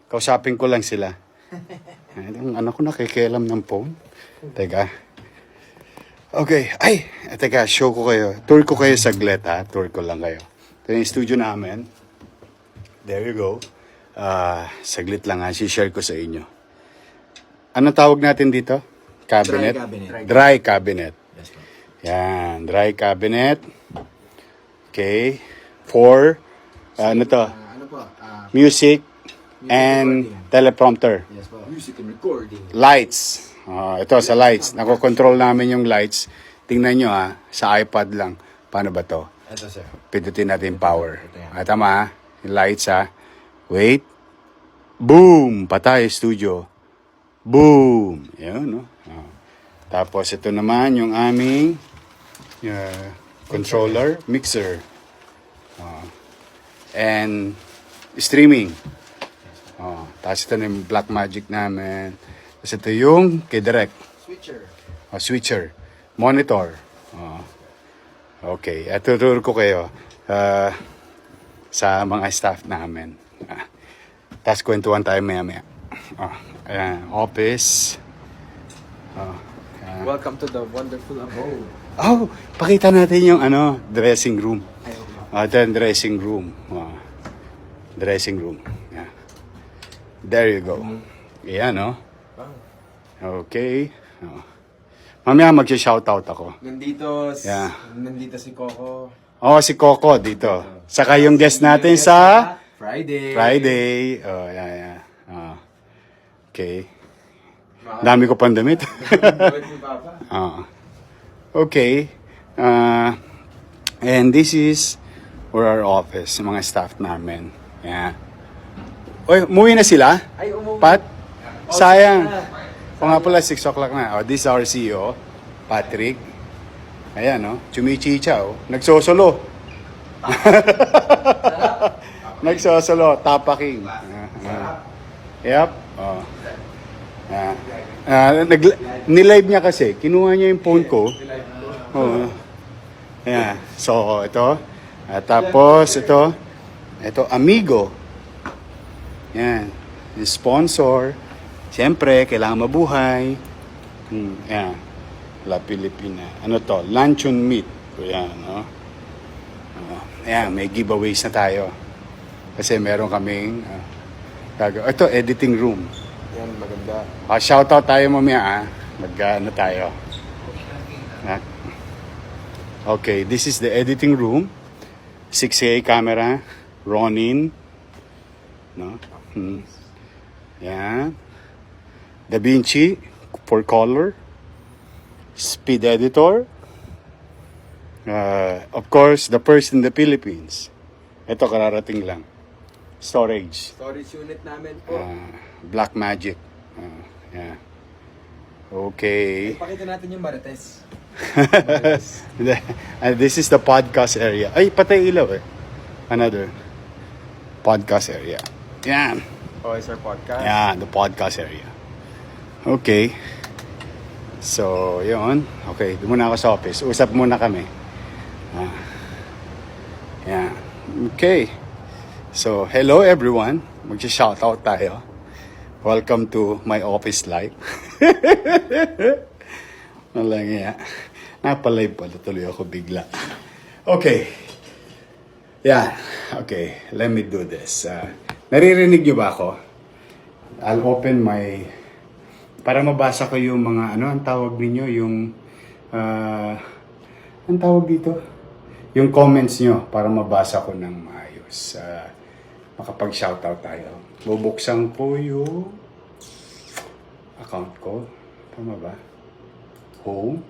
Kausapin ko lang sila. Ang anak ko nakikialam ng phone. Teka. Okay. Ay, teka, show ko kayo. Tour ko kayo saglit ha. Tour ko lang kayo. Ito yung studio namin. There you go. Saglit lang ha. Si-share ko sa inyo. Anong tawag natin dito? Cabinet? Dry cabinet. Dry cabinet. Yes, ma'am. Yan. Dry cabinet. Okay. For, ano to? Ano po? Music and recording. teleprompter. Yes po. Music and recording. Lights. Ito sa lights. Nakokontrol namin yung lights. Tingnan nyo ha. Sa iPad lang. Paano ba to? Ito, sir. Pindutin natin power. Ito yan. Tama ha. Yung lights ha. Wait. Boom! Patay studio. Boom! Yan no. Tapos ito naman yung aming controller, mixer. And streaming. Tapos ito na yung Blackmagic namin. Tapos ito yung kay Direct. Switcher. Switcher. Monitor. Okay. Tuturo ko kayo sa mga staff namin. Tapos kwentuhan tayo maya-maya. Ayan. Office. Welcome to the wonderful abode. Oh, pakita natin yung dressing room. Ayaw. Ito yung dressing room. Dressing room. Yeah. There you go. Ayan, no? Okay. Mamaya mag-shoutout ako. Nandito si Coco. Si Coco dito. Saka yung guest natin sa Friday. Yeah. Okay. Dami ko pang damit. Balik ni Papa. Okay. And this is our office, yung mga staff namin. Yeah. Oy, umuwi na sila? Ay, umuwi. Pat? Sayang. O nga pala, 6 o'clock na. This is our CEO, Patrick. Ayan, no? Chumichicha, oh. Nagsosolo. Nagsosolo. Tapaking. Yep. Nilive niya kasi. Kinuha niya yung phone ko. Ayan. So, ito. Tapos, ito. Ito, Amigo. Yan. Yung sponsor. Siyempre, kailangan mabuhay. Yan. La Pilipina. Ano to? Luncheon meat. Yan, no? Ayan, may giveaways na tayo. Kasi meron kaming ito, editing room. Yan, maganda. Shoutout tayo mamaya, Mag-ano tayo. Okay, this is the editing room. 6K camera. Ronin. No? Yan. DaVinci for color. Speed editor. Of course, the first in the Philippines. Ito, kararating lang. Storage. Storage unit namin po. Blackmagic. Yeah. Okay. Pakita natin yung Marites. This is the podcast area. Ay, patay ilaw eh. Another podcast area. Yan. Oh, it's our podcast. Yeah, the podcast area. Okay. So, yun. Okay, doon muna ako sa office. Usap muna kami. Yeah. Okay. So, hello everyone. Mag-shoutout tayo. Welcome to my office life. Walang iya. Napalive pala tuloy ako bigla. Okay. Yeah. Okay. Let me do this. Naririnig niyo ba ako? I'll open my... Para mabasa ko yung mga... Ano ang tawag ninyo? Yung... ang tawag dito? Yung comments nyo para mabasa ko ng maayos. Makapag-shoutout tayo. Bubuksan ko yung account ko. Tama ba? Home.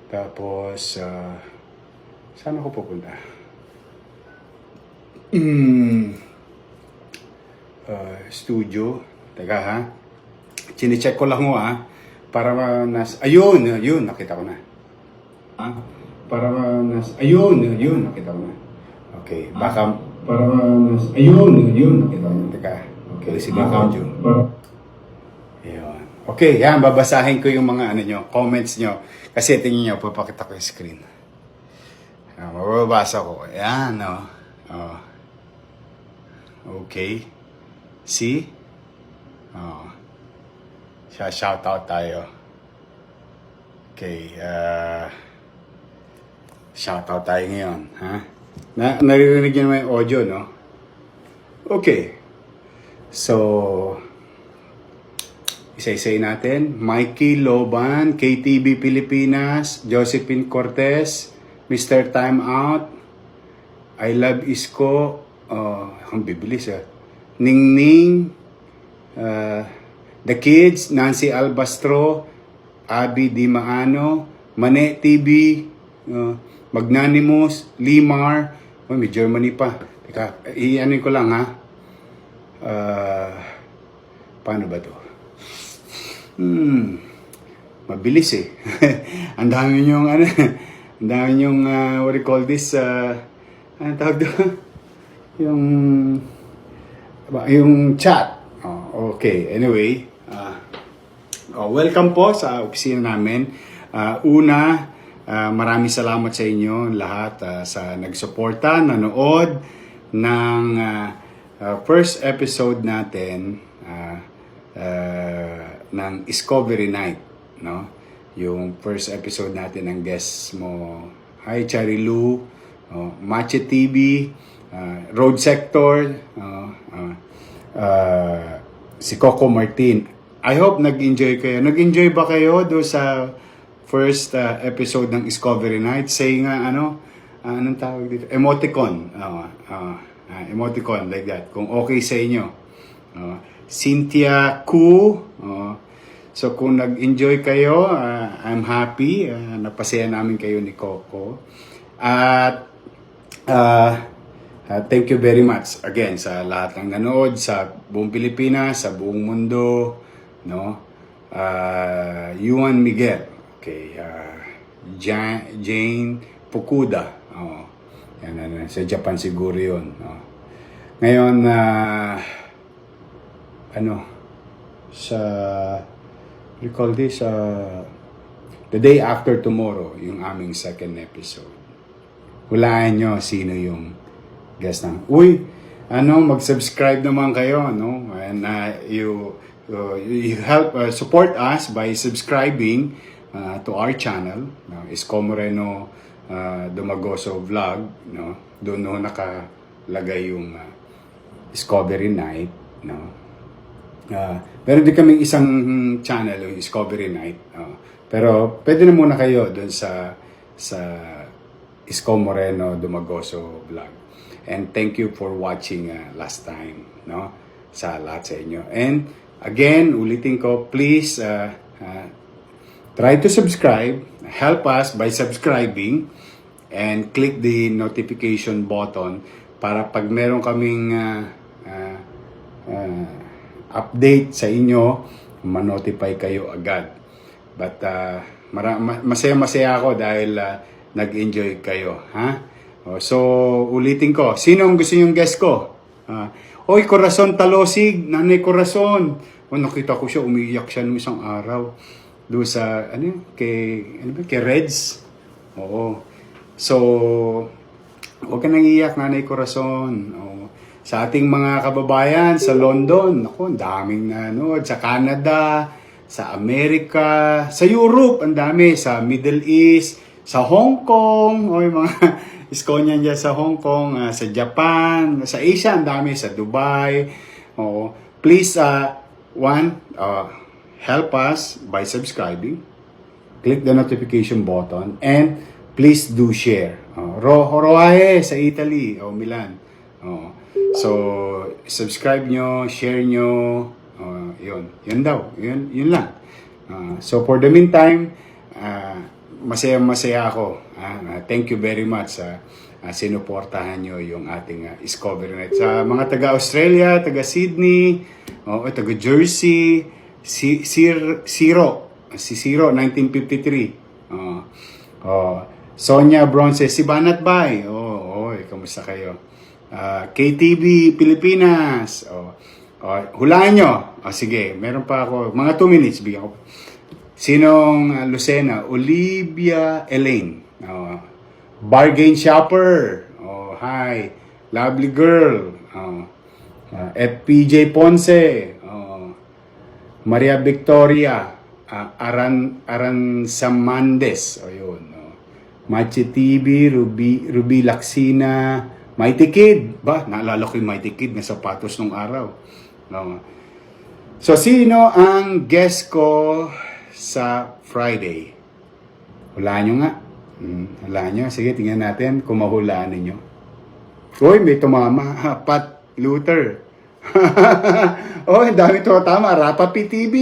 Tapos, saan ako pupunta? Studio. Teka ha. Chine-check ko lang ho ha. Para ayun, nakita ko na. Ayun, nakita ko na. Okay, baka ayun, nakita ko na. Teka. Okay, sige ka, Jun. Ayun. Okay, yan, babasahin ko yung mga comments nyo. Kasi tingin nyo, papakita ko yung screen. Mababasa ko. Ayan, no. Okay. See? Oh. Shoutout tayo. Okay. Shoutout tayo ngayon. Ha? Naririnig niyo naman yung audio, no? Okay. So, isa-isay natin. Mikey Loban, KTV Pilipinas, Josephine Cortez, Mr. Time Out, I Love Isko, ang bibilis Ningning, The Kids, Nancy Albastro, Abby Di Maano, Mane TV, Magnanimous, Limar, may Germany pa. Teka, i-ano ko lang ha. Paano ba to? Mabilis ang dami niyong ang dami niyong what do you call this? Ano tawag doon? Yung chat. Okay, anyway. Welcome po sa opisina namin. Maraming salamat sa inyo lahat sa nagsuporta, nanood ng first episode natin ng Discovery Night, no? Yung first episode natin ng guests mo. Hi Charilu, Mache TV, Road Sector, si Coco Martin. I hope nag-enjoy kayo. Nag-enjoy ba kayo do sa first episode ng Discovery Night? Say nga anong tawag dito? Emoticon. Emoticon like that. Kung okay sa inyo. Cynthia Ku. So kung nag-enjoy kayo, I'm happy. Napasaya namin kayo ni Coco. At thank you very much again sa lahat ng nanood sa buong Pilipinas, sa buong mundo, no? Yuan Miguel, okay, Jane Fukuda, yan, sa Japan siguro yun. Ngayon, sa recall this, the day after tomorrow, yung aming second episode. Hulaan nyo sino yung guest na. Mag-subscribe naman kayo, no? And you help support us by subscribing to our channel, no? Isko Moreno Dumagoso Vlog, no? Doon nakalagay yung Discovery Night, no? Meron din kaming isang channel, yung Discovery Night. Pero pwede na muna kayo doon sa Isko Moreno Dumagoso Vlog. And thank you for watching last time, no? Sa lahat sa inyo. And again, ulitin ko, please try to subscribe. Help us by subscribing and click the notification button para pag meron kaming update sa inyo, ma-notify kayo agad. But masaya-masaya ako dahil nag-enjoy kayo, ha? So, ulitin ko. Sino ang gusto yung guest ko? Oy, Corazon Talosig, Nanay Corazon. Nakita ko siya, umiiyak siya nung isang araw. Doon sa, kay Reds. Oo. So, huwag ka nang iiyak, Nanay Corazon. Sa ating mga kababayan sa London, ang daming nanood. Sa Canada, sa Amerika, sa Europe, ang dami. Sa Middle East, sa Hong Kong, yung mga iskonyan dyan sa Hong Kong, sa Japan, sa Asia, ang dami. Sa Dubai. Please, help us by subscribing. Click the notification button. And please do share. Roae sa Italy, Milan. So, subscribe nyo, share nyo, yun daw, yun lang. So, for the meantime, masaya ako. Thank you very much sa sinuportahan nyo yung ating Discovery Night. Sa mga taga-Australia, taga-Sydney, taga-Jersey, si Ciro, 1953. Sonia Bronce, si Banat Bay. Kamusta kayo? KTV Pilipinas. Hulaan nyo. Sige, meron pa ako. Mga 2 minutes, bigyan ko. Sinong Lucena? Olivia Elaine. Bargain Shopper. Hi. Lovely girl. FPJ Ponce, Maria Victoria, Aran Samandes, o yun. Machi TV, Ruby Laksina, Mighty Kid. Ba, naalala ko yung Mighty Kid na sapatos nung araw. So, sino ang guest ko sa Friday? Hulaan nyo nga. Hulaan nyo. Sige, tingnan natin kung mahulaan ninyo. Uy, may tumama. Pat Luther. Oh, dami to tama. Rapa PTV.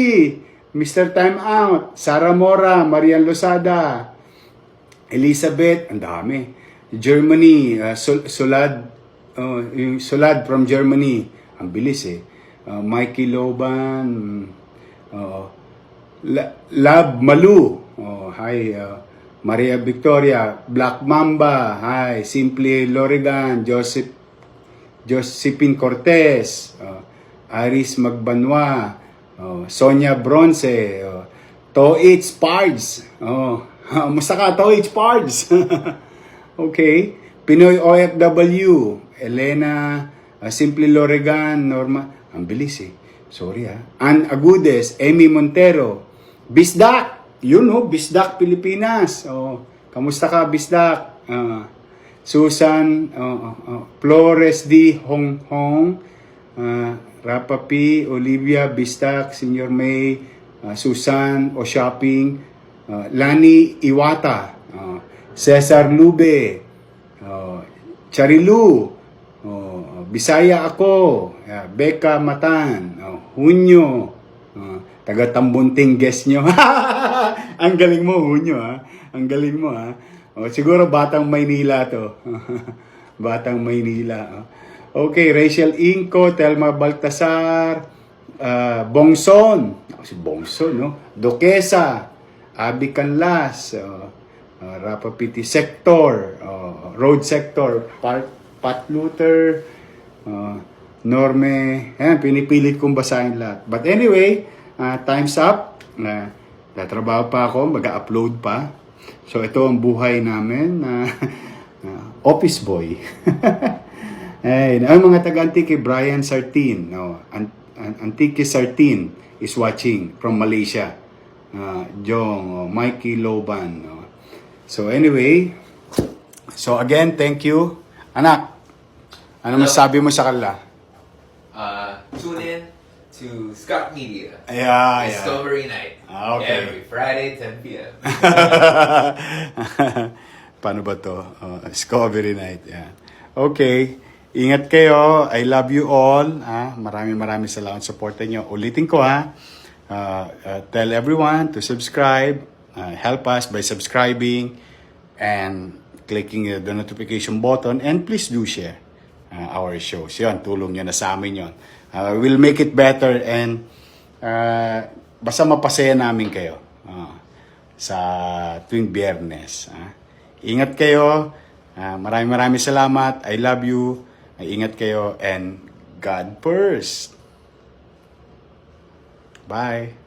Mr. Time Out. Sarah Mora. Marian Losada. Elizabeth. Ang dami. Germany. Solad. Yung Solad from Germany. Ang bilis eh. Mikey Loban. Love Malu. Hi. Maria Victoria. Black Mamba. Hi. Simply Lorigan. Josephine Cortez. Iris Magbanwa. Sonia Bronce. Toich Pards. Musta ka, Toich Pards? Okay. Pinoy OFW. Elena. Simply Lorigan. Norma. Ang bilis eh. Sorry Ann Agudes. Amy Montero. Bisdak. Yun Bisdak Pilipinas. Kamusta ka, Bisdak? Susan. Flores D. Hong Hong. Rapa P. Olivia Bisdak. Senior May. Susan O Shopping. Lani Iwata. Cesar Lube. Charilu. Bisaya ako. Becca Matan. Hunyo. Taga Tambunting guest nyo. Ang galing mo, Hunyo, Ang galing mo, siguro Batang Maynila to. Batang Maynila. Okay, Rachel Inco, Telma Baltasar, Bongson. Si Bongson, Duquesa, Abby Canlas, Rapa Piti Sector, Road Sector, Pat Luther, Norme. Ayan, pinipilit kong basahin lahat. But anyway, time's up. Tatrabaho pa ako, mag-upload pa. So ito ang buhay namin na office boy. Ang mga taga-Antique, Brian Sartin. Antique Sartin is watching from Malaysia. Jong, Mikey Loban. So anyway, so again, thank you. Anak, ano masasabi mo sa kanila? Tune in to Scott Media. Yeah. Discovery Night. Okay. Every Friday, 10 p.m. Paano ba to? Discovery Night. Yeah. Okay. Ingat kayo. I love you all. Maraming salamat sa support nyo. Ulitin ko tell everyone to subscribe. Help us by subscribing and clicking the notification button. And please do share our shows. Yun, tulong nyo na sa amin yun. We'll make it better and basta mapasaya namin kayo sa tuwing Biyernes. Ingat kayo. Maraming salamat. I love you. Ingat kayo and God first. Bye.